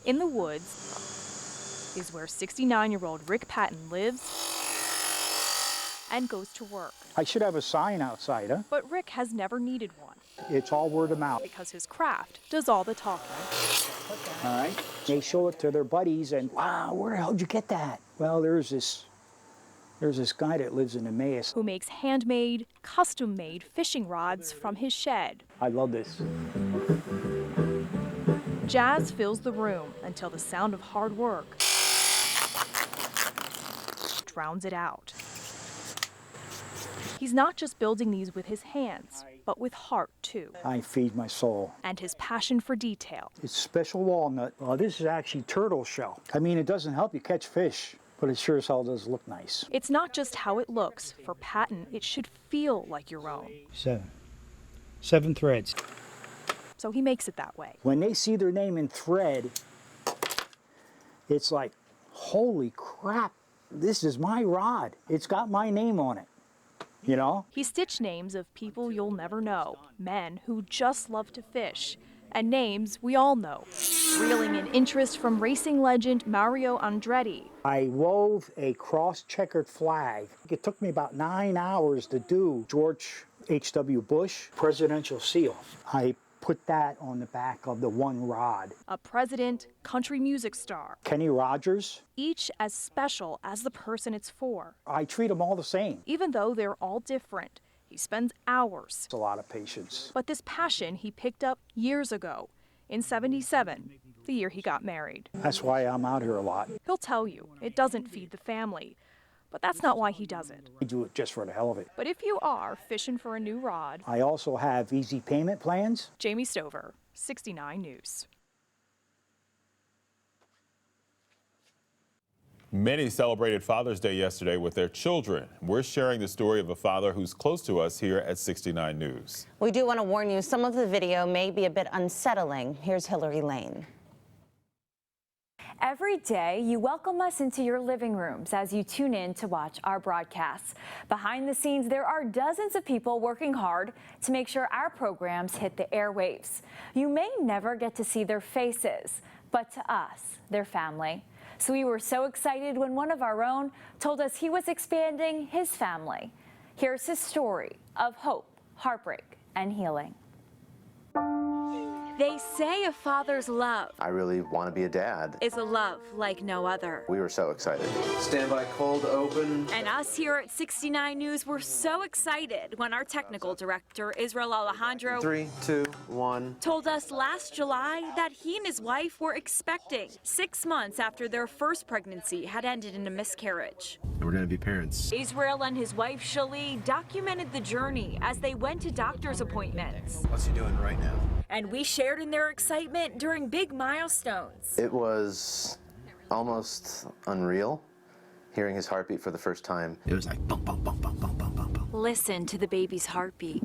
In the woods is where 69-year-old Rick Patton lives and goes to work. I should have a sign outside, huh? But Rick has never needed one It's all word of mouth. because his craft does all the talking. All right? They show it to their buddies and, wow, where the hell did you get that? Well, there's this guy that lives in Emmaus. Who makes handmade, custom-made fishing rods from his shed. I love this. Jazz fills the room until the sound of hard work drowns it out. He's not just building these with his hands, but with heart, too. I feed my soul. And his passion for detail. It's special walnut. This is actually turtle shell. I mean, it doesn't help you catch fish, but it sure as hell does look nice. It's not just how it looks. For Patton, it should feel like your own. 7 threads. So he makes it that way. When they see their name in thread, it's like, holy crap, this is my rod. It's got my name on it, you know? He stitched names of people you'll never know, men who just love to fish, and names we all know, reeling in interest from racing legend Mario Andretti. I wove a cross-checkered flag. It took me about 9 hours to do. George H.W. Bush, presidential seal. I put that on the back of the one rod. A president, country music star. Kenny Rogers. Each as special as the person it's for. I treat them all the same. Even though they're all different, he spends hours. It's a lot of patience. But this passion he picked up years ago, in '77, the year he got married. That's why I'm out here a lot. He'll tell you it doesn't feed the family, but that's not why he does it. I do it just for the hell of it. But if you are fishing for a new rod, I also have easy payment plans. Jamie Stover, 69 News. Many celebrated Father's Day yesterday with their children. We're sharing the story of a father who's close to us here at 69 News. We do want to warn you, some of the video may be a bit unsettling. Here's Hillary Lane. Every day, you welcome us into your living rooms as you tune in to watch our broadcasts. Behind the scenes, there are dozens of people working hard to make sure our programs hit the airwaves. You may never get to see their faces, but to us, they're family. So we were so excited when one of our own told us he was expanding his family. Here's his story of hope, heartbreak, and healing. They say a father's love I really want to be a dad. is a love like no other. We were so excited. Standby cold open. And us here at 69 News were so excited when our technical director, Israel Alejandro, 3, 2, 1. told us last July that he and his wife were expecting 6 months after their first pregnancy had ended in a miscarriage. We're going to be parents. Israel and his wife, Shali, documented the journey as they went to doctor's appointments. What's he doing right now? And we shared in their excitement during big milestones. It was almost unreal hearing his heartbeat for the first time. It was like bump, bump, bump, bump, bump, bump, bump, bump. Listen to the baby's heartbeat.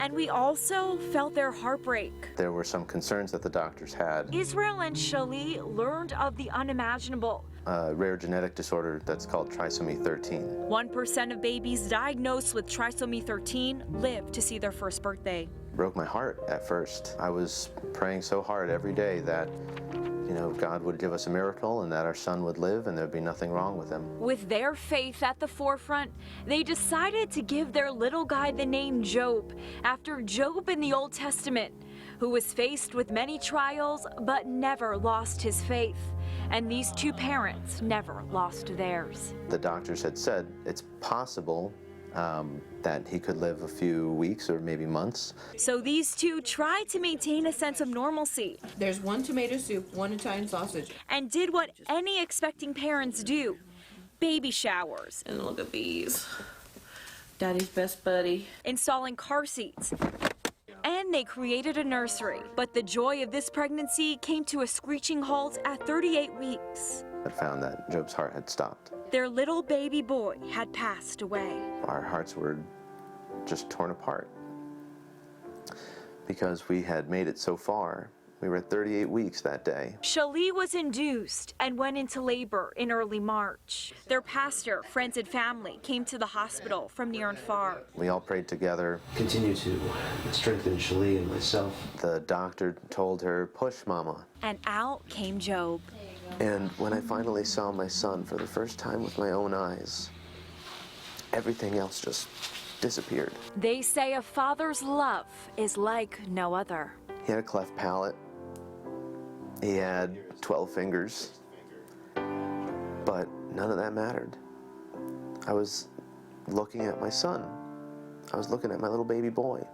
And we also felt their heartbreak. There were some concerns that the doctors had. Israel and Shali learned of the unimaginable. A rare genetic disorder that's called trisomy 13. 1% of babies diagnosed with trisomy 13 live to see their first birthday. Broke my heart at first. I was praying so hard every day that, God would give us a miracle and that our son would live and there'd be nothing wrong with him. With their faith at the forefront, they decided to give their little guy the name Job, after Job in the Old Testament, who was faced with many trials but never lost his faith. And these two parents never lost theirs. The doctors had said it's possible that he could live a few weeks or maybe months. So these two tried to maintain a sense of normalcy. There's 1 tomato soup, 1 Italian sausage. And did what any expecting parents do. Baby showers. And look at these. Daddy's best buddy. Installing car seats. And they created a nursery. But the joy of this pregnancy came to a screeching halt at 38 weeks. I found that Job's heart had stopped. Their little baby boy had passed away. Our hearts were just torn apart because we had made it so far We were at 38 weeks that day. Shalee was induced and went into labor in early March. Their pastor, friends, and family came to the hospital from near and far. We all prayed together. Continue to strengthen Shalee and myself. The doctor told her, "Push, Mama." And out came Job. And when I finally saw my son for the first time with my own eyes, everything else just disappeared. They say a father's love is like no other. He had a cleft palate. He had 12 fingers. But none of that mattered. I was looking at my son. I was looking at my little baby boy.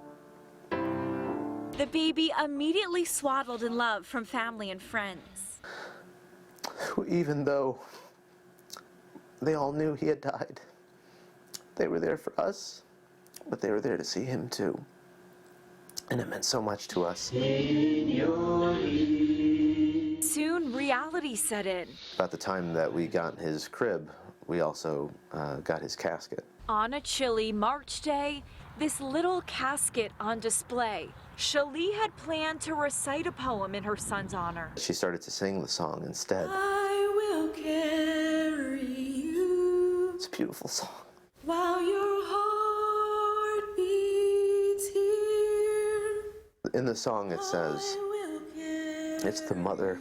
The baby immediately swaddled in love from family and friends. Even though they all knew he had died. They were there for us, but they were there to see him too. And it meant so much to us. Soon, reality set in. About the time that we got his crib, we also got his casket. On a chilly March day, this little casket on display. Shalee had planned to recite a poem in her son's honor. She started to sing the song instead. I will carry you It's a beautiful song. while your heart beats here. In the song it says, I will carry it's the mother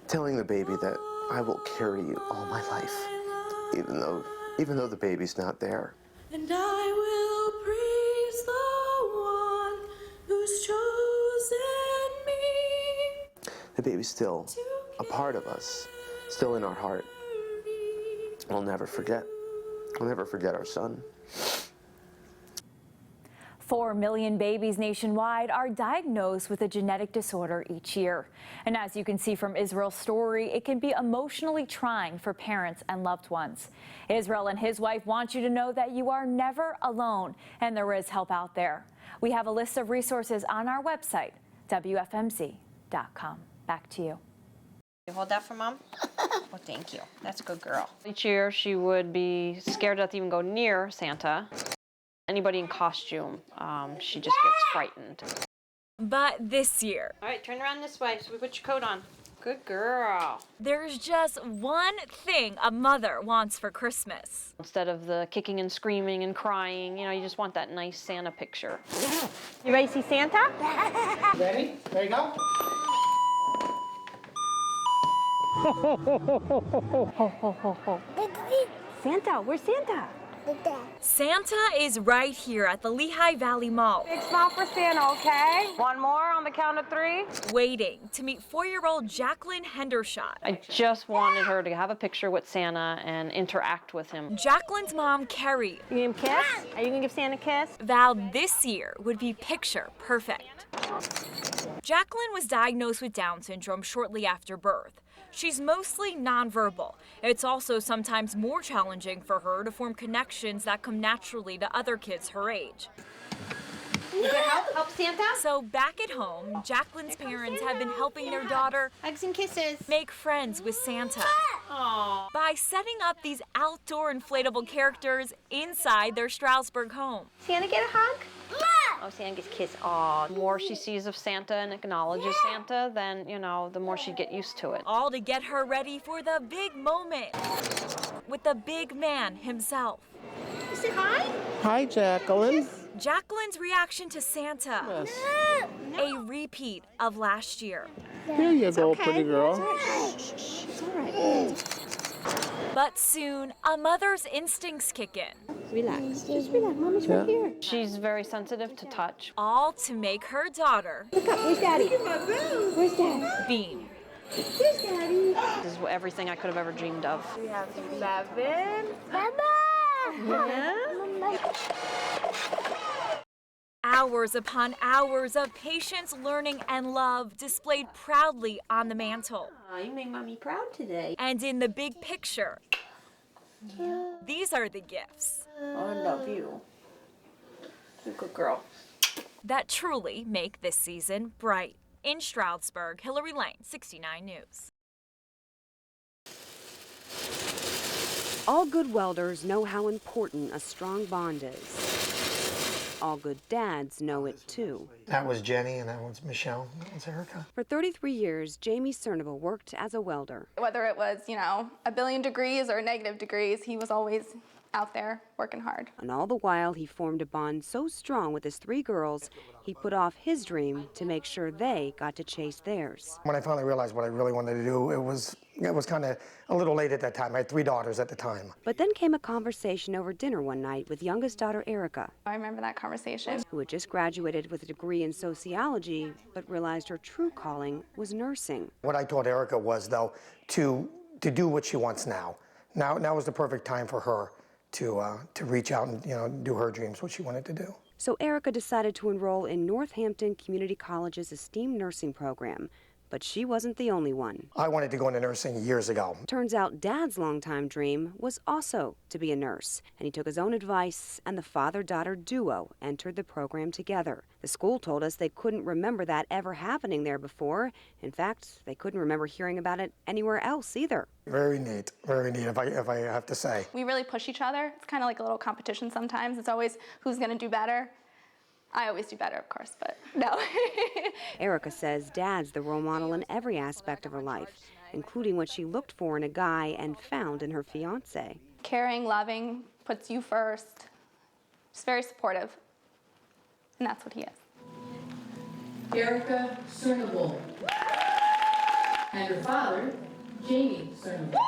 telling the baby that I will carry you all my life, even though the baby's not there. and I will praise the one who's chosen me. The baby's still a part of us, still in our heart. We'll never forget. We'll never forget our son. 4 million babies nationwide are diagnosed with a genetic disorder each year. And as you can see from Israel's story, it can be emotionally trying for parents and loved ones. Israel and his wife want you to know that you are never alone and there is help out there. We have a list of resources on our website, WFMZ.com. Back to you. You hold that for Mom? Well, thank you. That's a good girl. Each year she would be scared not to even go near Santa. Anybody in costume, she just gets frightened. But this year, All right, turn around this way so we put your coat on. Good girl. there's just one thing a mother wants for Christmas. Instead of the kicking and screaming and crying, you just want that nice Santa picture. You ready to see Santa? Ready? There you go. Santa, where's Santa? Santa is right here at the Lehigh Valley Mall, Big smile for Santa, okay? One more on the count of 3. waiting to meet 4-year-old Jacqueline Hendershot. I just wanted her to have a picture with Santa and interact with him. Jacqueline's mom, Carrie, You gonna give him a kiss? Are you gonna give Santa a kiss? vowed this year would be picture perfect. Jacqueline was diagnosed with Down syndrome shortly after birth. She's mostly nonverbal. It's also sometimes more challenging for her to form connections that come naturally to other kids her age. You can help Santa? So back at home, Jacqueline's parents have been helping their daughter Hugs and kisses. make friends with Santa Aww. by setting up these outdoor inflatable characters inside their Stroudsburg home. Santa get a hug? Oh, Santa gets kissed. Aw. The more she sees of Santa and acknowledges Santa, then, the more she'd get used to it. All to get her ready for the big moment with the big man himself. You say hi? Hi, Jacqueline. Jacqueline's reaction to Santa, a repeat of last year. Here you go, pretty girl. It's all right. But soon, a mother's instincts kick in, Relax. Just relax. Mommy's right here. She's very sensitive to touch. all to make her daughter Look up. Where's Daddy? Where's Dad? beam. Where's Daddy? This is everything I could have ever dreamed of. We have 7. Hours upon hours of patience, learning, and love displayed proudly on the mantle. You made Mommy proud today. And in the big picture, these are the gifts Oh, I love you. You're a good girl. that truly make this season bright. In Stroudsburg, Hillary Lane, 69 News. All good welders know how important a strong bond is. all good dads know it too. That was Jenny, and that was Michelle, and that was Erica. For 33 years, Jamie Cernable worked as a welder. Whether it was, a billion degrees or negative degrees, he was always out there working hard. And all the while, he formed a bond so strong with his 3 girls, he put off his dream to make sure they got to chase theirs. When I finally realized what I really wanted to do, it was kind of a little late at that time. I had 3 daughters at the time. But then came a conversation over dinner one night with youngest daughter Erica. I remember that conversation. Who had just graduated with a degree in sociology, but realized her true calling was nursing. What I told Erica was, though, to do what she wants now. Now was the perfect time for her to reach out and do her dreams, what she wanted to do. So Erica decided to enroll in Northampton Community College's esteemed nursing program. But she wasn't the only one. I wanted to go into nursing years ago. Turns out Dad's longtime dream was also to be a nurse, and he took his own advice, and the father-daughter duo entered the program together. The school told us they couldn't remember that ever happening there before. In fact, they couldn't remember hearing about it anywhere else either. Very neat, if I have to say. We really push each other. It's kind of like a little competition sometimes. It's always who's going to do better. I always do better, of course, but no. Erica says Dad's the role model in every aspect of her life, including what she looked for in a guy and found in her fiancé. Caring, loving, puts you first. Just very supportive, and that's what he is. Erica Cernable. And her father, Jamie Cernable.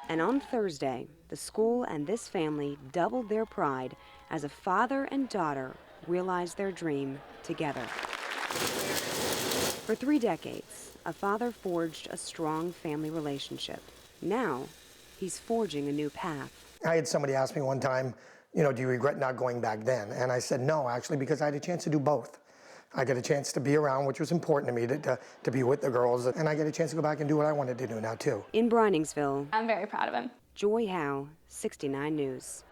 And on Thursday, the school and this family doubled their pride as a father and daughter realized their dream together. For 3 decades, a father forged a strong family relationship. Now, he's forging a new path. I had somebody ask me one time, do you regret not going back then? And I said no, actually, because I had a chance to do both. I got a chance to be around, which was important to me, to be with the girls, and I get a chance to go back and do what I wanted to do now, too. In Briningsville, I'm very proud of him. Joy Howe, 69 News.